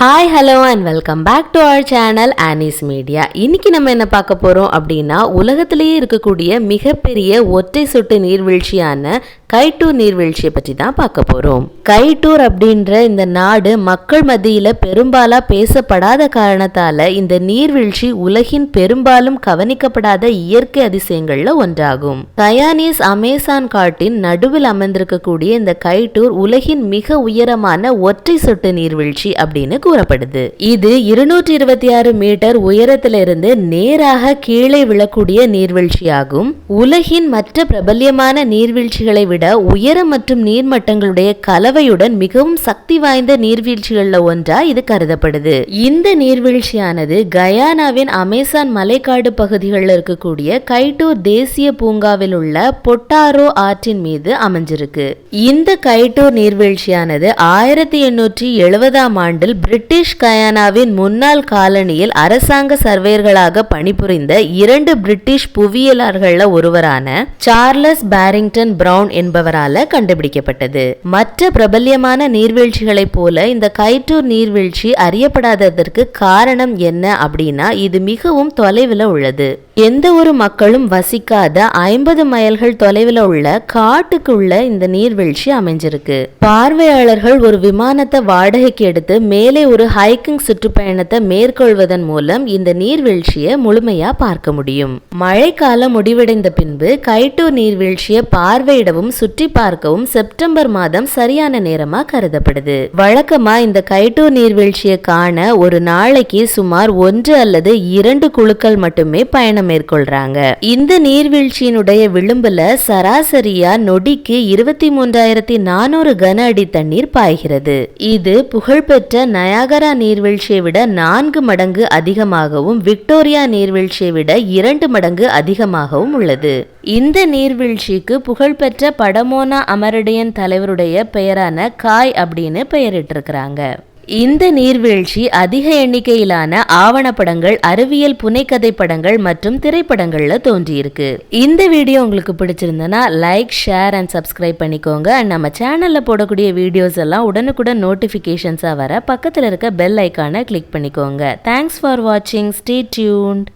Hi hello and welcome back to our channel Anis Media. இன்னைக்கு நம்ம என்ன பார்க்க போறோம் அப்படின்னா, உலகத்திலேயே இருக்கக்கூடிய மிகப்பெரிய ஒற்றை சொட்டு நீர்வீழ்ச்சியான கைட்டூர் நீர்வீழ்ச்சியை பற்றி தான் பார்க்க போறோம். கைட்டூர் அப்படின்ற இந்த நாடு மக்கள் மத்தியில பெரும்பாலா பேசப்படாத காரணத்தால இந்த நீர்வீழ்ச்சி உலகின் பெரும்பாலும் கவனிக்கப்படாத இயற்கை அதிசயங்கள்ல ஒன்றாகும். கயானிஸ் அமேசான் காட்டின் நடுவில் அமர்ந்திருக்கக்கூடிய இந்த கைட்டூர் உலகின் மிக உயரமான ஒற்றை சொட்டு நீர்வீழ்ச்சி அப்படின்னு கூறப்படுது. இது 226 மீட்டர் உயரத்திலிருந்து நேராக கீழே விழக்கூடிய நீர்வீழ்ச்சியாகும். உலகின் மற்ற பிரபல்யமான நீர்வீழ்ச்சிகளை விட உயரம் மற்றும் நீர்மட்டங்களுடைய கலவையுடன் மிகவும் சக்தி வாய்ந்த நீர்வீழ்ச்சிகள்ல ஒன்றா இது கருதப்படுது. இந்த நீர்வீழ்ச்சியானது கயானாவின் அமேசான் மலைக்காடு பகுதிகளில் இருக்கக்கூடிய கைட்டூர் தேசிய பூங்காவில் உள்ள பொட்டாரோ ஆற்றின் மீது அமைஞ்சிருக்கு. இந்த கைட்டூர் நீர்வீழ்ச்சியானது 1870ஆம் ஆண்டில் பிரிட்டிஷ் கயானாவின் முன்னாள் காலனியில் அரசாங்க சர்வேயர்களாக பணிபுரிந்த 2 பிரிட்டிஷ் புவியியலாளர்கள ஒருவரான சார்லஸ் பாரிங்டன் பிரவுன் என்பவரால கண்டுபிடிக்கப்பட்டது. மற்ற பிரபல்யமான நீர்வீழ்ச்சிகளைப் போல இந்த கைட்டூர் நீர்வீழ்ச்சி அறியப்படாததற்கு காரணம் என்ன அப்படின்னா, இது மிகவும் தொலைவில் உள்ளது. எந்த ஒரு மக்களும் வசிக்காத 50 மைல்கள் தொலைவில் உள்ள காட்டுக்குள்ள இந்த நீர்வீழ்ச்சி அமைஞ்சிருக்கு. பார்வையாளர்கள் ஒரு விமானத்தை வாடகைக்கு எடுத்து மேலே ஒரு ஹைக்கிங் சுற்றுப்பயணத்தை மேற்கொள்வதன் மூலம் இந்த நீர்வீழ்ச்சியை முழுமையா பார்க்க முடியும். மழைக்காலம் முடிவடைந்த பின்பு கைட்டூர் நீர்வீழ்ச்சியை பார்வையிடவும் சுற்றி பார்க்கவும் செப்டம்பர் மாதம் சரியான நேரமா கருதப்படுது. வழக்கமா இந்த கைட்டூர் நீர்வீழ்ச்சியை காண ஒரு நாளைக்கு சுமார் 1 அல்லது 2 குழுக்கள் மட்டுமே பயணம் மேற்கொள்றாங்க. இந்த நீர்வீழ்ச்சியினுடைய விளிம்புல சராசரியா நொடிக்கு 23,400 கன அடி தண்ணீர் பாய்கிறது. இது புகழ்பெற்ற நயாகரா நீர்வீழ்ச்சியை விட 4 மடங்கு அதிகமாகவும் விக்டோரியா நீர்வீழ்ச்சியை விட 2 மடங்கு அதிகமாகவும் உள்ளது. இந்த நீர்வீழ்ச்சிக்கு புகழ்பெற்ற படமோனா அமரடியன் தலைவருடைய பெயரான காய் அப்படின்னு பெயரிட்டிருக்கிறாங்க. இந்த நீர்வீழ்ச்சி அதிக எண்ணிக்கையிலான ஆவணப்படங்கள், அறிவியல் புனைக்கதை படங்கள் மற்றும் திரைப்படங்கள்ல தோன்றியிருக்கு. இந்த வீடியோ உங்களுக்கு பிடிச்சிருந்தனா லைக், ஷேர் அண்ட் சப்ஸ்கிரைப் பண்ணிக்கோங்க. நம்ம சேனல்ல போடக்கூடிய வீடியோஸ் எல்லாம் உடனுக்குடன் நோட்டிபிகேஷன்ஸா வர பக்கத்துல இருக்க பெல் ஐக்கானை கிளிக் பண்ணிக்கோங்க. தேங்க்ஸ் ஃபார் வாட்சிங். Stay tuned.